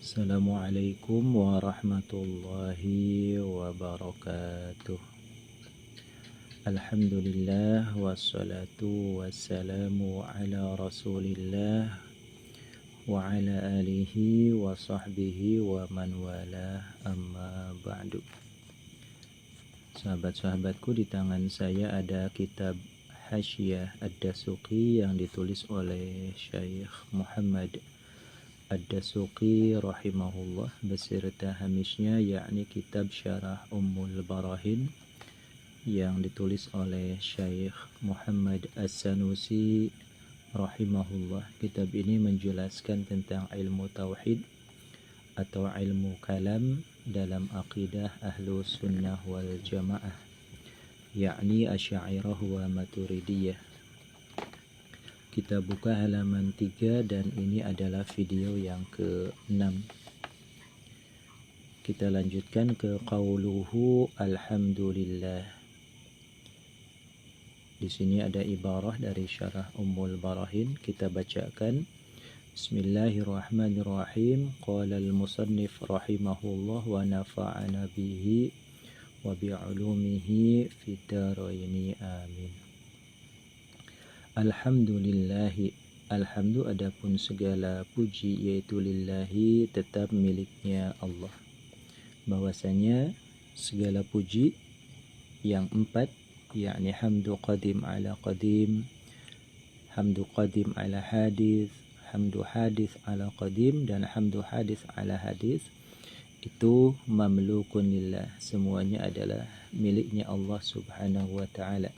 Assalamualaikum warahmatullahi wabarakatuh. Alhamdulillah wassalatu wassalamu ala rasulillah wa ala alihi wa sahbihi wa man wala, amma ba'du. Sahabat-sahabatku, di tangan saya ada kitab Hasyiyah Ad-Dasuqi yang ditulis oleh Syekh Muhammad Ad-Dasuqi rahimahullah beserta hamisnya, yakni kitab Syarah Ummul Barahin yang ditulis oleh Syekh Muhammad As-Sanusi rahimahullah. Kitab ini menjelaskan tentang ilmu tauhid atau ilmu kalam dalam akidah ahlu sunnah wal jamaah, yakni Asy'ariyah wa Maturidiyah. Kita buka halaman 3 dan ini adalah video yang ke-6. Kita lanjutkan ke qauluhu alhamdulillah. Di sini ada ibarah dari Syarah Ummul Barahin. Kita bacakan. Bismillahirrahmanirrahim. Qala al-musannif rahimahullah wa nafa'ana bihi wa bi'ulumihi fid dharaini amin. Alhamdulillahi, alhamdu adapun segala puji, yaitu lillahi tetap miliknya Allah. Bahwasanya segala puji yang 4, yakni hamdu qadim ala qadim, hamdu qadim ala hadis, hamdu hadis ala qadim, dan hamdu hadis ala hadis, itu mamlukun lillah, semuanya adalah miliknya Allah subhanahu wa ta'ala.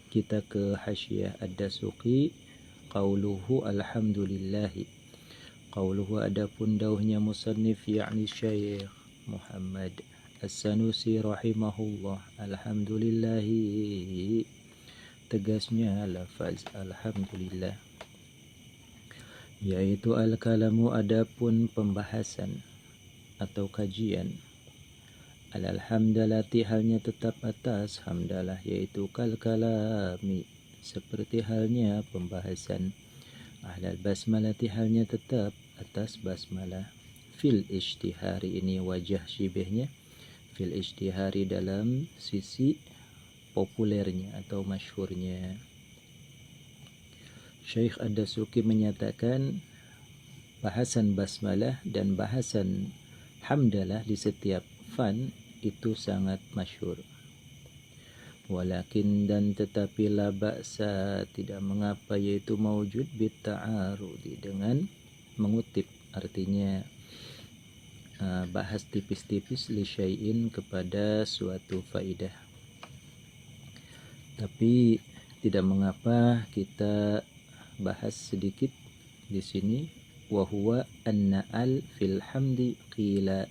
Kita ke Hasyiyah Ad-Dasuqi. Qauluhu alhamdulillahi. Qauluhu adapun dauhnya musannif, yakni Syekh Muhammad As-Sanusi rahimahullah, alhamdulillahi, tegasnya lafaz alhamdulillah, yaitu al-kalamu adapun pembahasan atau kajian, al-hamdalati halnya tetap atas hamdalah, yaitu kal-kalami seperti halnya pembahasan, ahlal basmalati halnya tetap atas basmalah, fil ishtihari ini wajah syibihnya, fil ishtihari dalam sisi populernya atau masyhurnya. Syekh Ad-Dasuqi menyatakan bahasan basmalah dan bahasan hamdalah di setiap fan itu sangat masyhur. Walakin, dan tetapi, la ba'sa tidak mengapa, yaitu maujud bitta'arudi dengan mengutip, artinya bahas tipis-tipis li syai'in kepada suatu faidah. Tapi tidak mengapa kita bahas sedikit di sini. Wa huwa anna al fil hamdi qila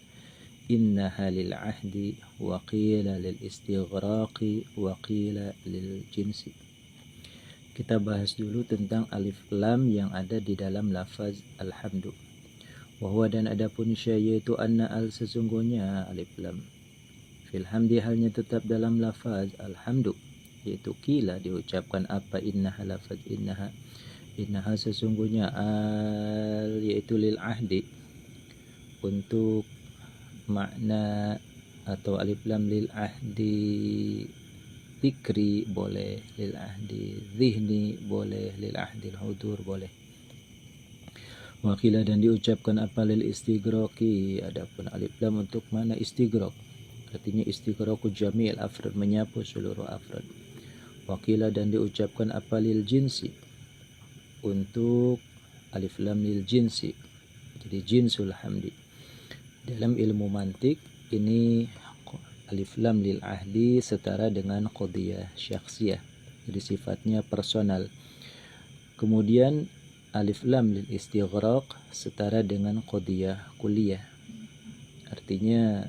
innaha lil ahdi wa qila lil istighraqi wa qila lil jinsi. Kita bahas dulu tentang alif lam yang ada di dalam lafaz alhamdu. Wa huwa, dan adapun syai', yaitu anna al sesungguhnya alif lam, fil hamdi halnya tetap dalam lafaz alhamdu, yaitu qila diucapkan apa, innaha lafaz innaha, innaha sesungguhnya al, yaitu lil ahdi untuk makna, atau alif lam lil ahdi dzikri boleh, lil ahdi zihni boleh, lil ahdi hudur boleh. Wakila, dan diucapkan apa, lil istighraqi, adapun alif lam untuk mana istighraq, artinya istighraqu jamil afrad, menyapu seluruh afrad. Wakila, dan diucapkan apa, lil jinsi, untuk alif lam lil jinsi, jadi jinsul hamdi. Dalam ilmu mantik ini alif lam lil ahdi setara dengan qadiyah syakhsiyah, jadi sifatnya personal. Kemudian alif lam lil istighraq setara dengan qadiyah kulliyah, artinya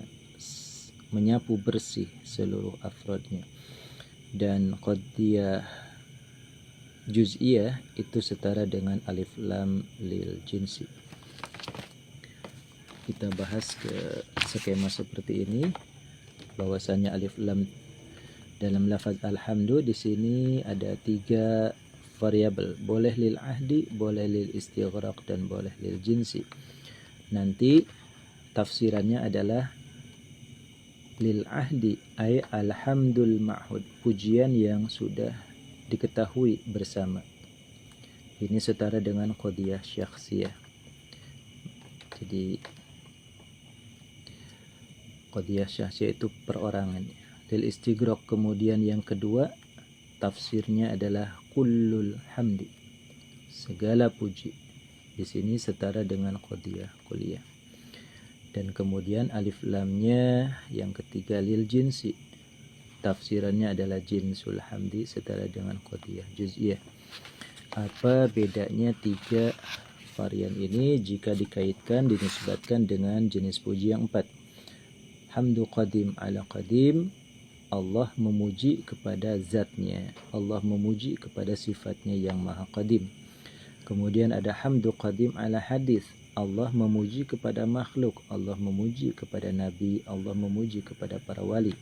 menyapu bersih seluruh afrodnya. Dan qadiyah juz'iyah itu setara dengan alif lam lil jinsi. Kita bahas ke skema seperti ini, bahwasanya alif lam dalam lafaz alhamdu di sini ada 3 variabel, boleh lil ahdi, boleh lil istighraq, dan boleh lil jinsi. nanti tafsirannya adalah lil ahdi ay alhamdul ma'hud, pujian yang sudah diketahui bersama. Ini setara dengan qadiyah syakhsiyah. Jadi qadiyah syakhsiyah itu perorangan. Lil istighraq kemudian yang kedua tafsirnya adalah kullul hamdi, segala puji. Di sini setara dengan qadiyah kulliyah. Dan kemudian alif lamnya yang ketiga lil jinsi, tafsirannya adalah jinsul hamdi, setara dengan qadiyah juz'iyah. Apa bedanya tiga varian ini jika dikaitkan dinisbatkan dengan jenis puji yang empat? Hamdu qadim ala qadim, Allah memuji kepada zatnya, Allah memuji kepada sifatnya yang maha qadim. Kemudian ada hamdu qadim ala hadis, Allah memuji kepada makhluk, Allah memuji kepada nabi, Allah memuji kepada para wali.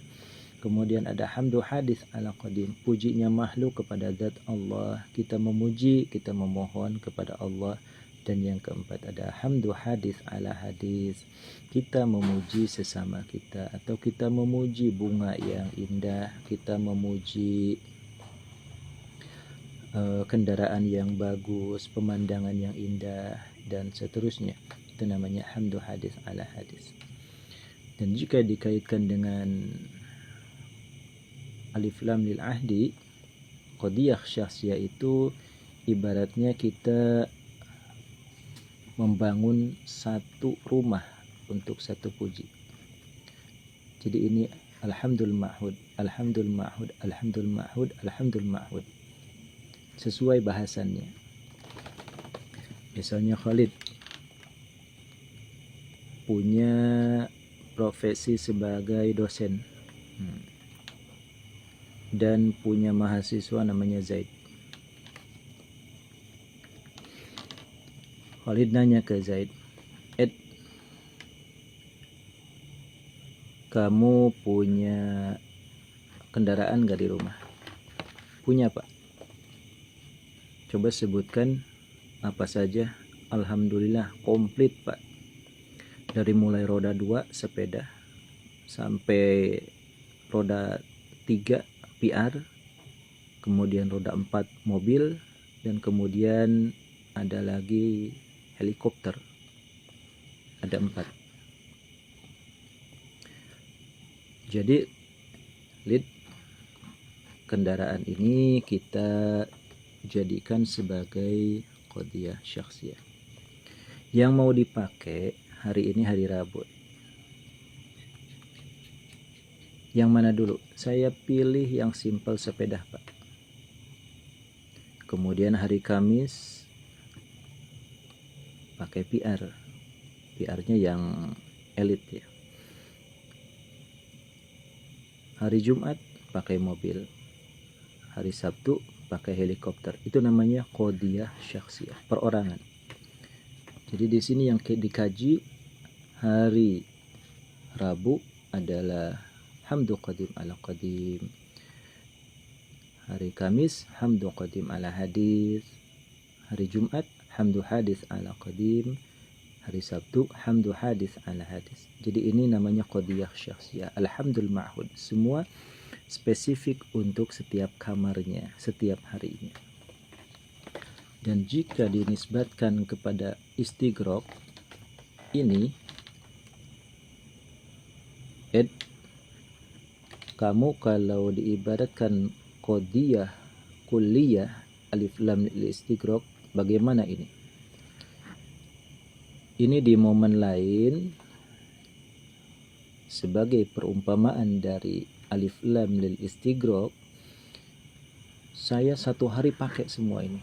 Kemudian ada hamdu hadis ala qadim, pujinya makhluk kepada zat Allah, kita memuji, kita memohon kepada Allah. Dan yang keempat ada hamdu hadis ala hadis, kita memuji sesama kita, atau kita memuji bunga yang indah, kita memuji kendaraan yang bagus, pemandangan yang indah, dan seterusnya. Itu namanya hamdu hadis ala hadis. Dan jika dikaitkan dengan alif lam lil ahdi, qadiyah syakhsiyah itu ibaratnya kita membangun satu rumah untuk satu puji. Jadi ini alhamdul ma'hud, alhamdul ma'hud, alhamdul ma'hud, alhamdul ma'hud, sesuai bahasannya. Misalnya Khalid punya profesi sebagai dosen dan punya mahasiswa namanya Zaid. Khalid nanya ke Zaid, Ed, kamu punya kendaraan gak di rumah? Punya, Pak. Coba sebutkan apa saja. Alhamdulillah komplit, Pak. Dari mulai roda 2 sepeda sampai roda 3 PR, kemudian roda 4 mobil, dan kemudian ada lagi helikopter. Ada 4. Jadi Lid, kendaraan ini kita jadikan sebagai qadiyah syakhsiyah. Yang mau dipakai hari ini hari Rabu. Yang mana dulu? Saya pilih yang simpel sepeda, Pak. Kemudian hari Kamis pakai PR. PR-nya yang elit ya. Hari Jumat pakai mobil. Hari Sabtu pakai helikopter. Itu namanya qadiyah syakhsiyah, perorangan. Jadi di sini yang dikaji hari Rabu adalah hamdu qadim ala qadim. Hari Kamis hamdu qadim ala hadis. Hari Jumat hamdu hadis ala qadim. Hari Sabtu hamdu hadis ala hadis. Jadi ini namanya qadiyah syakhsiyah. Alhamdul ma'hud. Semua spesifik untuk setiap kamarnya, setiap harinya. Dan jika dinisbatkan kepada istighraq ini, Ed, kamu kalau diibaratkan qadiyah kulliyah alif lam lil istighraq, bagaimana ini? Ini di momen lain sebagai perumpamaan dari alif lam lil istighraq, saya satu hari pakai semua ini.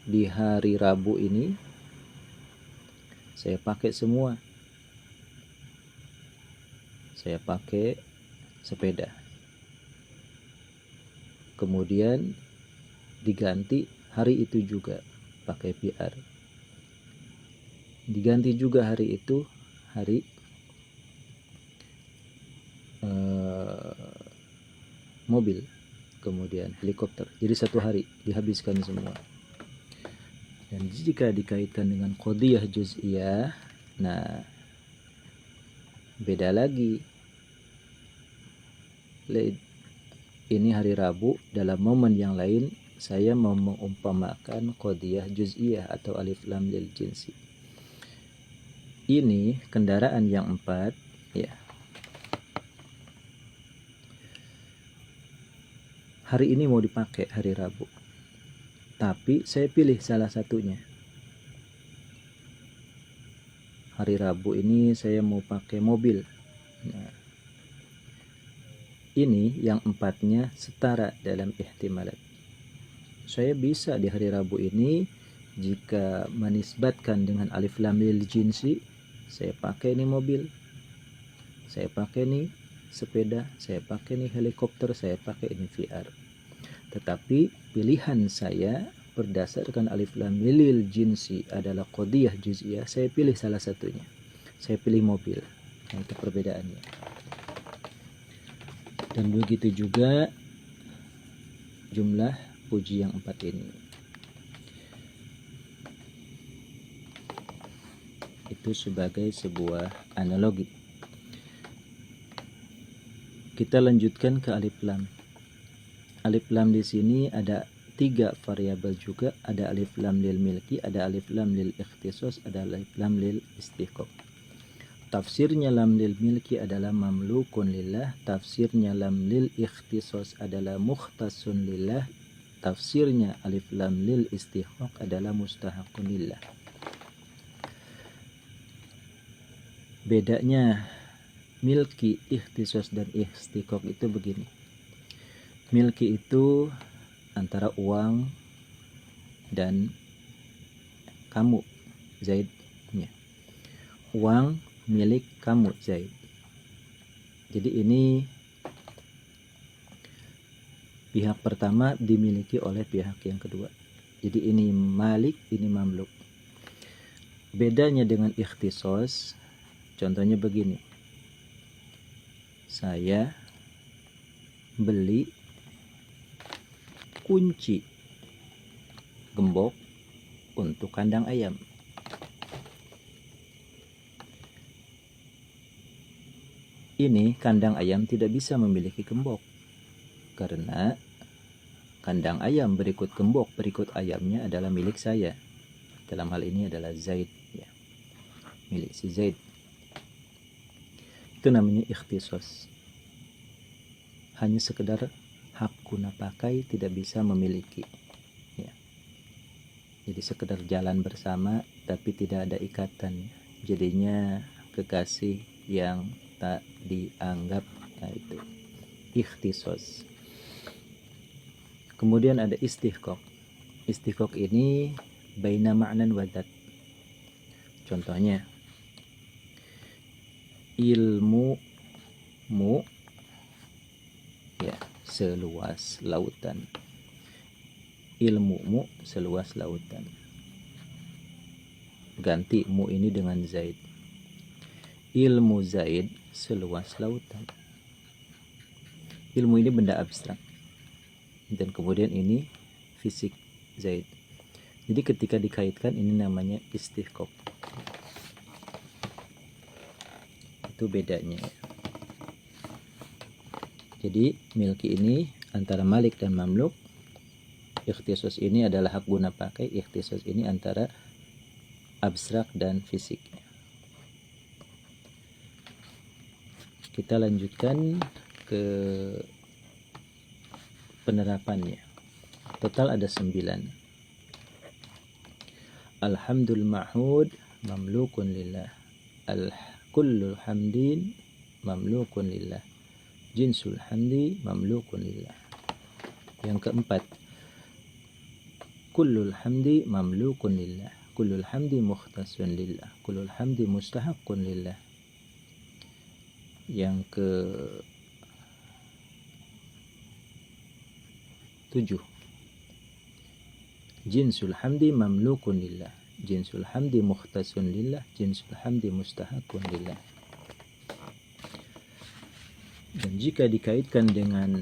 Di hari Rabu ini saya pakai semua. Saya pakai sepeda. Kemudian diganti hari itu juga pakai PR. Diganti juga hari itu hari mobil, kemudian helikopter. Jadi satu hari dihabiskan semua. Dan jika dikaitkan dengan qadiyah juz'iyah, nah beda lagi. Ini hari Rabu, dalam momen yang lain saya mau mengumpamakan qadiyah juz'iyah atau alif lam lil jinsi. Ini kendaraan yang 4 ya. Hari ini mau dipakai hari Rabu, tapi saya pilih salah satunya. Hari Rabu ini saya mau pakai mobil. Nah, ini yang 4-nya setara dalam ihtimalat. Saya bisa di hari Rabu ini, jika menisbatkan dengan alif lam lil jinsi, saya pakai ini mobil, saya pakai ini sepeda, saya pakai ini helikopter, saya pakai ini VR. Tetapi pilihan saya berdasarkan alif lam lil jinsi adalah qadiyah juz'iyah, saya pilih salah satunya. Saya pilih mobil. Nah, itu perbedaannya. Dan begitu juga jumlah puji yang 4 ini. Itu sebagai sebuah analogi. Kita lanjutkan ke alif lam. Alif lam di sini ada 3 variabel juga, ada alif lam lil milki, ada alif lam lil ikhtisos, ada alif lam lil istiqaq. Tafsirnya lam lil milki adalah mamlukun lillah, tafsirnya lam lil ikhtisos adalah mukhtasun lillah, tafsirnya alif lam lil istiqaq adalah mustahaqun lillah. Bedanya milki, ikhtisos dan istiqaq itu begini. Milki itu antara uang dan kamu, Zaidnya. Uang milik kamu, Zaid. Jadi ini pihak pertama dimiliki oleh pihak yang kedua. Jadi ini malik, ini mamluk. Bedanya dengan ikhtisos, contohnya begini. Saya beli kunci gembok untuk kandang ayam. Ini kandang ayam tidak bisa memiliki gembok, karena kandang ayam berikut gembok berikut ayamnya adalah milik saya. Dalam hal ini adalah Zaid ya, milik si Zaid. Itu namanya ikhtisos. Hanya sekedar hak guna pakai, tidak bisa memiliki ya. Jadi sekedar jalan bersama tapi tidak ada ikatan, jadinya kekasih yang tak dianggap. Nah, itu ikhtisos. Kemudian ada istiqaq. Istiqaq ini baina ma'nan wa dzat. Contohnya ilmu mu ya, seluas lautan. Ilmumu seluas lautan. Ganti mu ini dengan Zaid. Ilmu Zaid seluas lautan. Ilmu ini benda abstrak. Dan kemudian ini fisik Zaid. Jadi ketika dikaitkan ini namanya istiqaq. Itu bedanya. Jadi milki ini antara malik dan mamluk. Ikhtisos ini adalah hak guna pakai. Ikhtisos ini antara abstrak dan fisik. Kita lanjutkan ke penerapannya. Total ada 9. Alhamdul ma'hud mamlukun lillah. Kullul hamdin mamlukun lillah. Jinsul hamdi mamlukun lillah. Yang keempat, kullul hamdi mamlukun lillah. Kullul hamdi mukhtasun lillah. Kullul hamdi mustahaqqun lillah. Yang ke 7, jinsul hamdi mamlukun lillah. Jinsul hamdi mukhtasun lillah. Jinsul hamdi mustahaqqun lillah. Dan jika dikaitkan dengan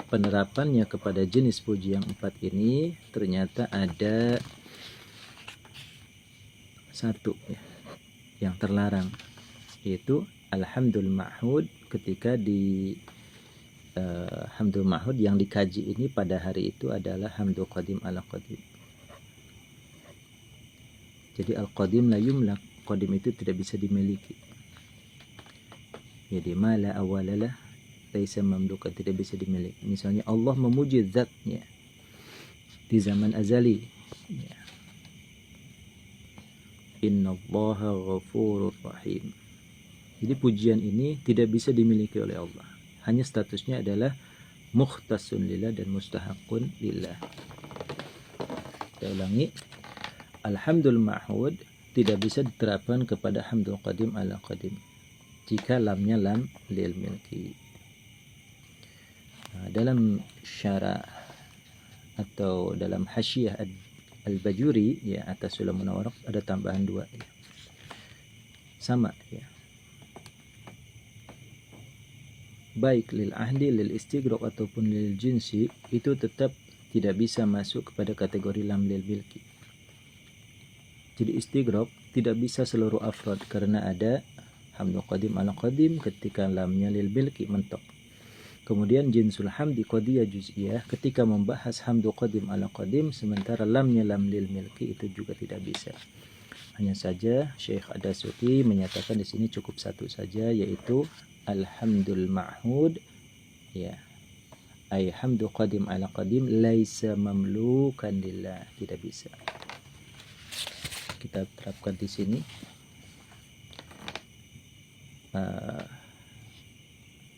penerapannya kepada jenis puji yang 4 ini, ternyata ada satu ya, yang terlarang, yaitu alhamdul ma'hud. Ketika di hamdul ma'hud yang dikaji ini pada hari itu adalah hamdul qadim ala qadim. Jadi al-qadim la yumlak, qadim itu tidak bisa dimiliki. Jadi ma la awalalah laisa mamlukan, tidak bisa dimiliki. Misalnya Allah memuji zatnya di zaman azali ya. Innallaha ghafurur rahim. Jadi pujian ini tidak bisa dimiliki oleh Allah. Hanya statusnya adalah mukhtasun lillah dan mustahakun lillah. Saya ulangi, alhamdul ma'hud tidak bisa diterapkan kepada hamdul qadim ala qadim jika lamnya lam lil milki. Nah, dalam syarah atau dalam hasyiah al-Bajuri ya atas Sulamun Waraq ada tambahan 2 ya. Sama ya. Baik lil ahdi, lil istighraq ataupun lil jinsi itu tetap tidak bisa masuk kepada kategori lam lil milki. Jadi istighraq tidak bisa seluruh afrad karena ada hamdul qadim ala qadim ketika lamnya lil milki mentok. Kemudian jinsul hamdi qadiyah juz'iyah ketika membahas hamdul qadim ala qadim sementara lamnya lam lil milki itu juga tidak bisa. Hanya saja Syekh Ad-Dasuki menyatakan di sini cukup satu saja, yaitu alhamdul ma'hud ya. Ay hamdul qadim ala qadim laisa mamlukan lillah, tidak bisa. Kita terapkan di sini.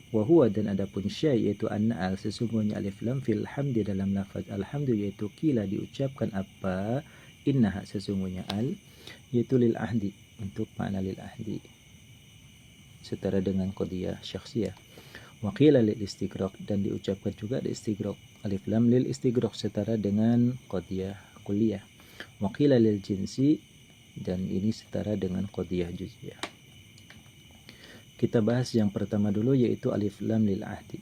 Wahuwa dan adapun syai yaitu an-na'al sesungguhnya alif lam fil hamdi dalam lafaz alhamdu yaitu kila diucapkan apa innaha sesungguhnya al yaitu lil ahdi untuk makna lil ahdi setara dengan qadiyah syakhsiyah. Wa qila lil istighraq dan diucapkan juga di istighraq alif lam lil istighraq setara dengan qadiyah kulliyah. Wa qila lil jinsi dan ini setara dengan qadiyah juz'iyah. Kita bahas yang pertama dulu yaitu alif lam lil ahdi.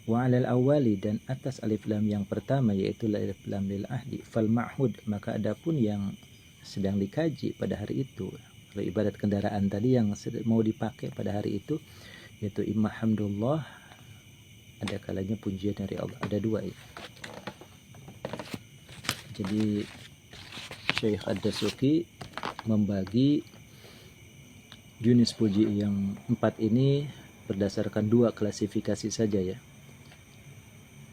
Wa 'alal awwali dan atas alif lam yang pertama yaitu alif lam lil ahdi fal ma'hud, maka adapun yang sedang dikaji pada hari itu, kalau ibarat kendaraan tadi yang mau dipakai pada hari itu yaitu imma hamdulillah, ada kalanya pujian dari Allah, ada 2 ya. Jadi Syekh Ad-Dasuki membagi jenis puji yang 4 ini berdasarkan 2 klasifikasi saja ya.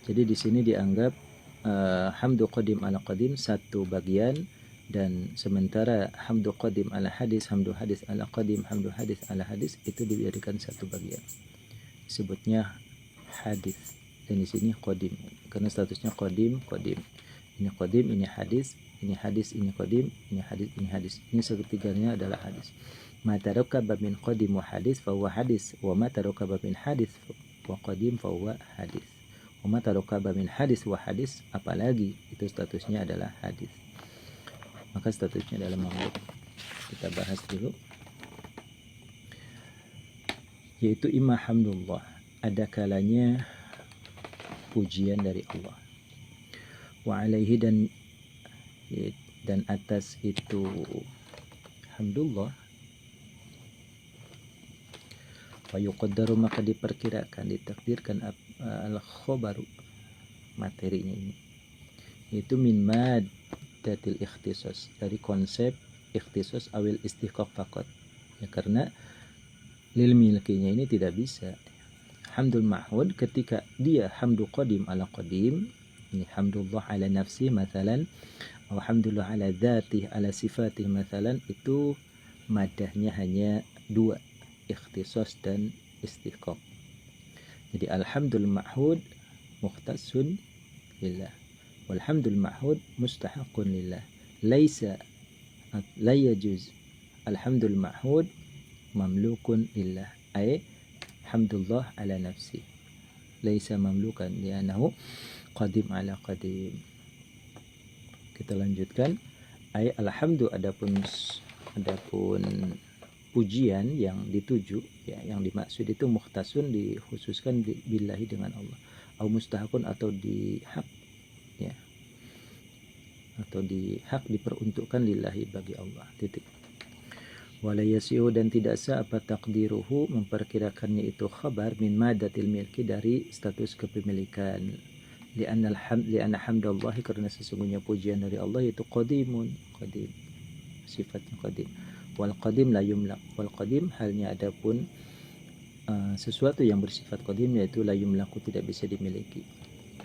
Jadi di sini dianggap hamdu qadim ala qadim satu bagian, dan sementara hamdu qadim ala hadis, hamdu hadis ala qadim, hamdu hadis ala hadis itu diberikan satu bagian. Disebutnya hadis. Dan di sini qadim karena statusnya qadim, qadim. Ini qadim, ini hadis, ini hadis, ini qadim, ini hadis, ini hadis. Ini seketiganya adalah hadis. Ma tarakaba min qadim wa hadis fa huwa hadis, wa ma tarakaba min hadis wa qadim fa huwa hadis. Wa ma tarakaba min hadis wa hadis, apalagi itu statusnya adalah hadis. Maka statusnya adalah mamluk. Kita bahas dulu. Yaitu imma hamdulillah, ada kalanya pujian dari Allah. Wa alaihi dan atas itu hamdulillah. Wa yuqaddaru maka diperkirakan, ditakdirkan al-khobaru materinya ini, yaitu min maddatil ikhtisas, dari konsep ikhtisas awil istihqaq faqat ya, karena lil milkinya ini tidak bisa. Hamdul ma'hud ketika dia hamdu qadim ala qadim, ini hamdulillah ala nafsi mathalan, atau hamdulillah ala dzatih ala sifatih mathalan, itu madahnya hanya 2, ikhtisas dan istihqaq. Jadi alhamdul ma'hud mukhtasun lillah, walhamdul ma'hud mustahaqun lillah. Laisa la yajuz alhamdul ma'hud mamlukun lillah, ay hamdulillah ala nafsi laisa mamlukan li'annahu qadim ala qadim. Kita lanjutkan, ay alhamdu adapun pujian yang dituju ya, yang dimaksud itu mukhtasun, dikhususkan billahi dengan Allah, au mustahakun atau di hak ya, atau hak diperuntukkan lillahi bagi Allah. Titik. Wala yasihu dan tidak sah apa takdiruhu memperkirakannya itu khabar min madatil milki dari status kepemilikan. Li'anna hamdallahi karena sesungguhnya pujian dari Allah itu qadimun, qadim, sifatnya qadim. Wal qadim la yumlak. Wal qadim halnya adapun sesuatu yang bersifat qadim yaitu la yumlaku tidak bisa dimiliki.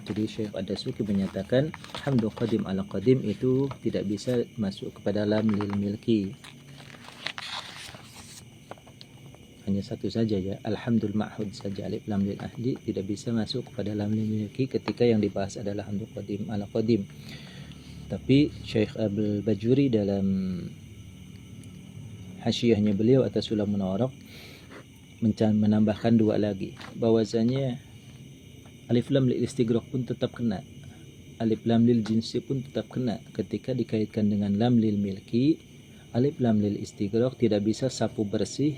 Jadi Syekh Ad-Dasuki menyatakan hamdu qadim ala qadim itu tidak bisa masuk kepada lam lil milki. Hanya satu saja ya, alhamdul ma'hud saja, alif lam lil ahdi tidak bisa masuk kepada lam lil milki ketika yang dibahas adalah hamdu qadim ala qadim. Tapi Syekh Abdul Bajuri dalam hasyiahnya beliau atas Sulamul Waraq menambahkan dua lagi, bahwasanya alif lam lil istighraq pun tetap kena, alif lam lil jinsi pun tetap kena ketika dikaitkan dengan lam lil milki. Alif lam lil istighraq tidak bisa sapu bersih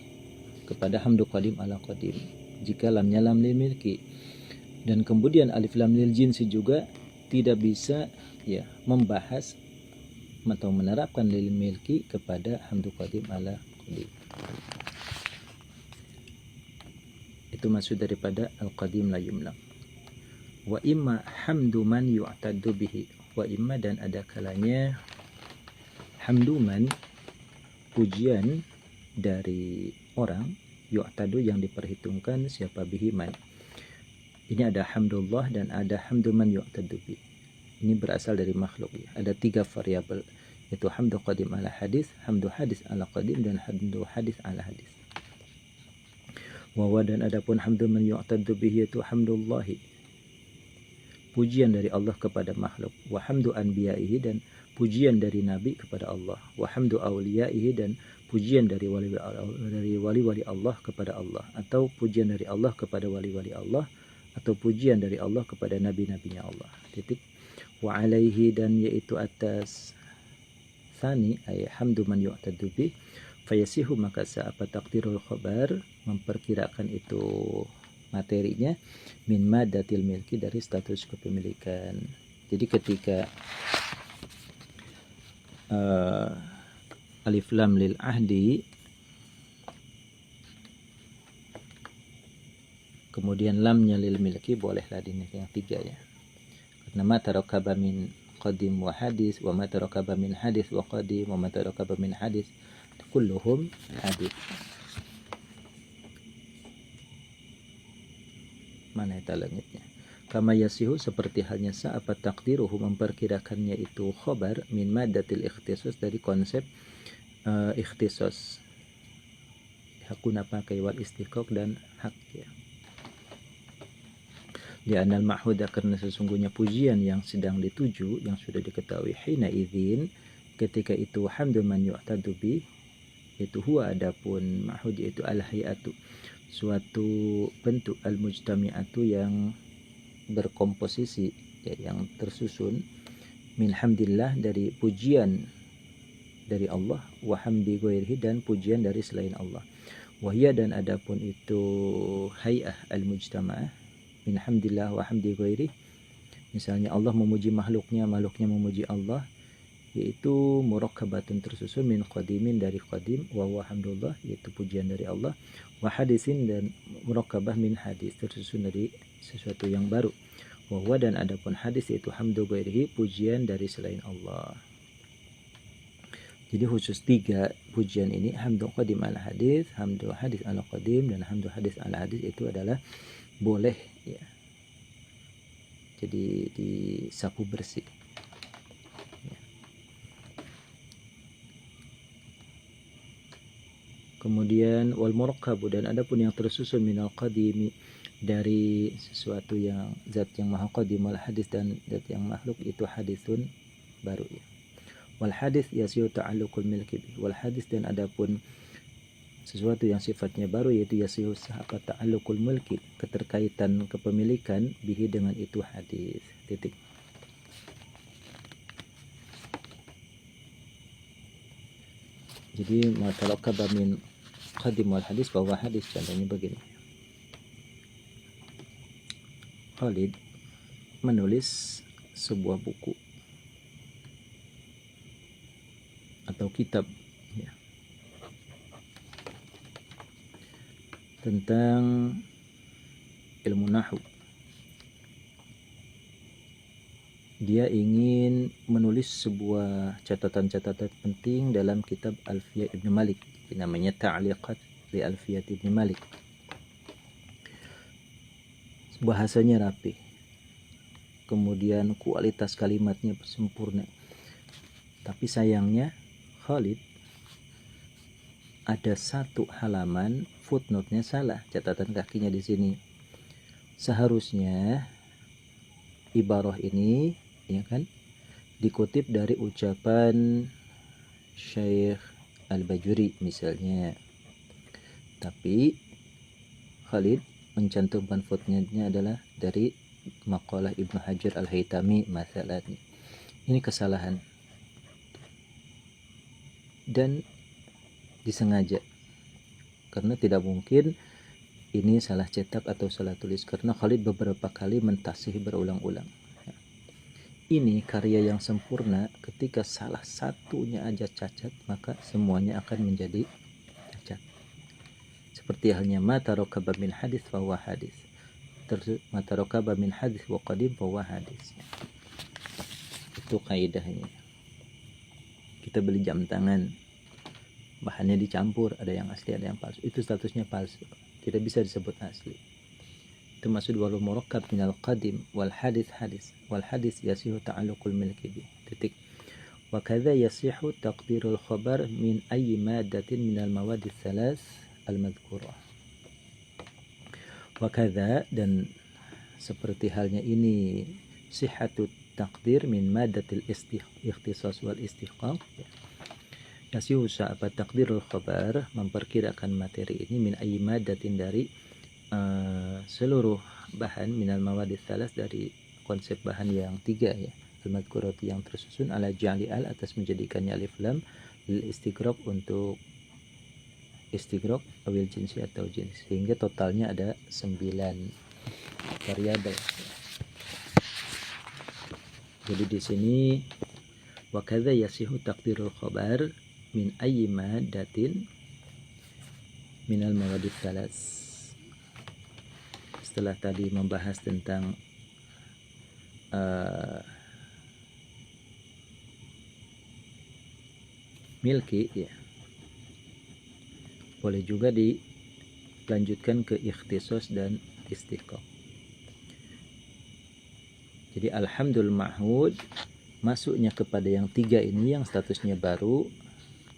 kepada hamdu qadim ala qadim jika lamnya lam lil milki, dan kemudian alif lam lil jinsi juga tidak bisa ya membahas atau menerapkan lil milki kepada hamdu qadim ala qadim. Itu maksud daripada al-qadim la yumlak. Wa imma hamdu man yu'taddu bihi, wa imma dan ada kalanya hamdu man pujian dari orang yu'tadu yang diperhitungkan siapa bihi man. Ini ada hamdullah dan ada hamdu man yu'tadu bihi. Ini berasal dari makhluk ya. Ada 3 variabel, yaitu hamdu qadim ala hadis, hamdu hadis ala qadim, dan hamdu hadis ala hadis. Wa dan adapun hamdu man yu'tadu bihi yaitu hamdullahi, pujian dari Allah kepada makhluk, wa hamdu anbiya'ihi dan pujian dari nabi kepada Allah, wa hamdu awliyaihi dan pujian dari wali-wali Allah kepada Allah, atau pujian dari Allah kepada wali-wali Allah, atau pujian dari Allah kepada nabi-nabinya Allah. Titik. Wa alaihi dan yaitu atas tsani ay hamdu man yu'tadu bih fayasihu maka apa takdirul khabar memperkirakan itu materinya min madatil milki dari status kepemilikan. Jadi ketika alif lam lil ahdi kemudian lamnya lil milki bolehlah di yang 3 ya, karena ma tarakaba min qadim wa hadis wa ma tarakaba min hadis wa qadim wa ma tarakaba min hadis kulluhum hadis. Mana itu langitnya? Kama yasihu seperti halnya sa apa takdiruhu memperkirakannya itu khobar min madatil ikhtisos dari konsep ikhtisos, hakuna pakai wal istiqaq dan hak ya. Li'anal ma'huda karena sesungguhnya pujian yang sedang dituju yang sudah diketahui hina idzin ketika itu hamdu man yu'tadu bi itu huwa adapun ma'hud yaitu al-hayatu suatu bentuk al-mujtami'atu yang berkomposisi ya, yang tersusun min hamdillah dari pujian dari Allah wa hamdi ghairihi dan pujian dari selain Allah. Wahya dan adapun itu hay'ah al-mujtama'ah min hamdillah wa hamdi ghairihi, misalnya Allah memuji makhluknya, makhluknya memuji Allah, yaitu murakkabatun tersusun min qadimin dari qadim wa huwa hamdulillah yaitu pujian dari Allah, wa hadisin dan murakkabah min hadis tersusun dari sesuatu yang baru, wa huwa dan adapun hadis yaitu hamdu ghairihi pujian dari selain Allah. Jadi khusus 3 pujian ini, hamdu qadim ala hadis, hamdu hadis ala qadim, dan hamdu hadis ala hadis itu adalah boleh ya. Jadi disapu bersih. Kemudian wal murakkabu dan adapun yang tersusun minal qadimi dari sesuatu yang zat yang maha qadim, wal hadis dan zat yang makhluk itu hadisun baru ya. Wal hadis yasiu ta'alluqul milki bi, wal hadis dan adapun sesuatu yang sifatnya baru yaitu yasiu apa ta'alluqul mulki keterkaitan kepemilikan bihi dengan itu hadis. Titik. Jadi matalaqaba min qadim wal hadis bahwa hadis contohnya begini. Khalid menulis sebuah buku atau kitab ya, tentang ilmu nahwu. Dia ingin menulis sebuah catatan-catatan penting dalam kitab Alfiyah Ibn Malik, namanya Ta'liqat li Alfiyah Ibn Malik. Bahasanya rapi, kemudian kualitas kalimatnya sempurna. Tapi sayangnya Khalid ada satu halaman footnote-nya salah, catatan kakinya di sini. Seharusnya ibarah ini ya kan dikutip dari ucapan Syekh Al-Bajuri misalnya, tapi Khalid mencantumkan footnote-nya adalah dari maqalah Ibnu Hajar Al-Haytami masalahnya. Ini kesalahan dan disengaja, karena tidak mungkin ini salah cetak atau salah tulis, karena Khalid beberapa kali mentasih berulang-ulang. Ini karya yang sempurna. Ketika salah satunya aja cacat, maka semuanya akan menjadi cacat. Seperti halnya ma tarakaba min hadis fa huwa hadis, ma tarakaba min hadis wa qadim fa huwa hadis. Itu kaidahnya. Kita beli jam tangan, bahannya dicampur, ada yang asli ada yang palsu, itu statusnya palsu, tidak bisa disebut asli. Itu maksud walau murakkab minal qadim wal hadis hadis wal hadis yasihu ta'alluqul milki bi titik. Wa kadza yasihu taqdirul khabar min ayyi maddatin minal mawadith thalath al madhkurah. Wa kadza, dan seperti halnya ini, sihhatut taqdir min maddatil ikhtisas wal istihqaq. Yasihu apa taqdirul khabar, memperkirakan materi ini min ayyi maddatin dari seluruh bahan minal mawadith thalas, dari konsep bahan yang tiga ya, al-madhkurati yang tersusun, ala ja'li al, atas menjadikannya alif lam, lil istighraq, untuk istighraq, awil jinsi atau jins, sehingga totalnya ada 9 variabel. Jadi di sini wa kadza yasihu taqdirul khabar min ayyi maddatin minal mawadith thalas. Setelah tadi membahas tentang milki ya, boleh juga dilanjutkan ke ikhtisas dan istihqaq. Jadi alhamdul ma'hud masuknya kepada yang tiga ini, yang statusnya baru,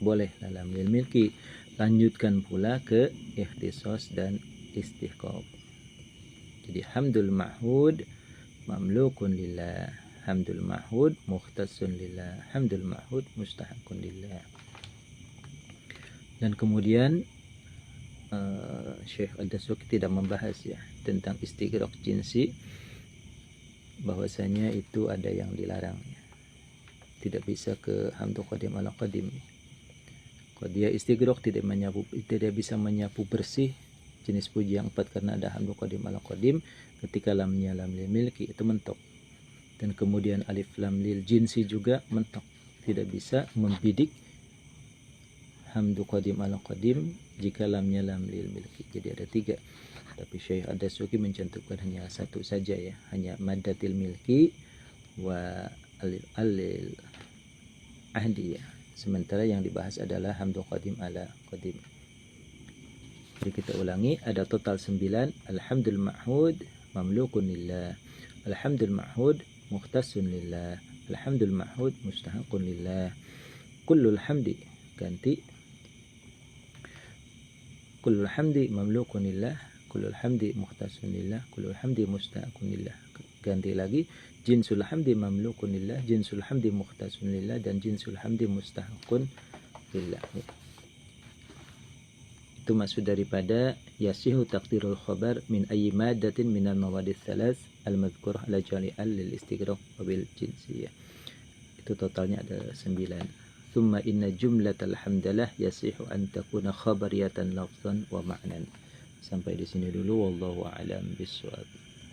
boleh dalam milki, lanjutkan pula ke ikhtisas dan istihqaq. Jadi hamdul ma'hud mamlukun lillah, hamdul ma'hud mukhtasun lillah, hamdul ma'hud mustahaqun lillah. Dan kemudian Syekh Ad-Dasuki tidak membahas ya tentang istighraq jinsi, bahwasanya itu ada yang dilarang ya. Tidak bisa ke hamdu qadim ala qadim. Kalau dia istighraq tidak bisa menyapu bersih jenis puji yang 4, karena ada hamdu qadim ala qadim, ketika lamnya lam lil milki itu mentok. Dan kemudian alif lam lil jinsi juga mentok, tidak bisa membidik hamdu qadim ala qadim jika lamnya lam lil milki. Jadi ada 3, tapi Syekh Ad-Dasuki mencantumkan hanya satu saja ya, hanya maddatil milki wa alil ahdi ya. Sementara yang dibahas adalah hamdu qadim ala qadim. Jadi kita ulangi, ada total 9. Alhamdul ma'hud mamlukun lillah, alhamdul ma'hud mukhtasun lillah, alhamdul ma'hud mustahaqun lillah, kullul hamdi, ganti kullul hamdi mamlukun lillah, kullul hamdi mukhtasun lillah, kullul hamdi mustahaqun lillah. Ganti lagi, jinsul hamdi mamlukun lillah, jinsul hamdi mukhtasun lillah, dan jinsul hamdi mustahaqun lillah. Itu maksud daripada yasihu taqdirul khabar min ayyi maddatin minal mawadith thalath al-madhkurah ala jali al-lil istighraq wabil jinsiyah. Itu totalnya ada 9. Thumma inna jumlatal hamdalah yasihu an takuna khabariyatan lafzan wa ma'nan. Sampai di sini dulu, wallahu a'lam bishawab.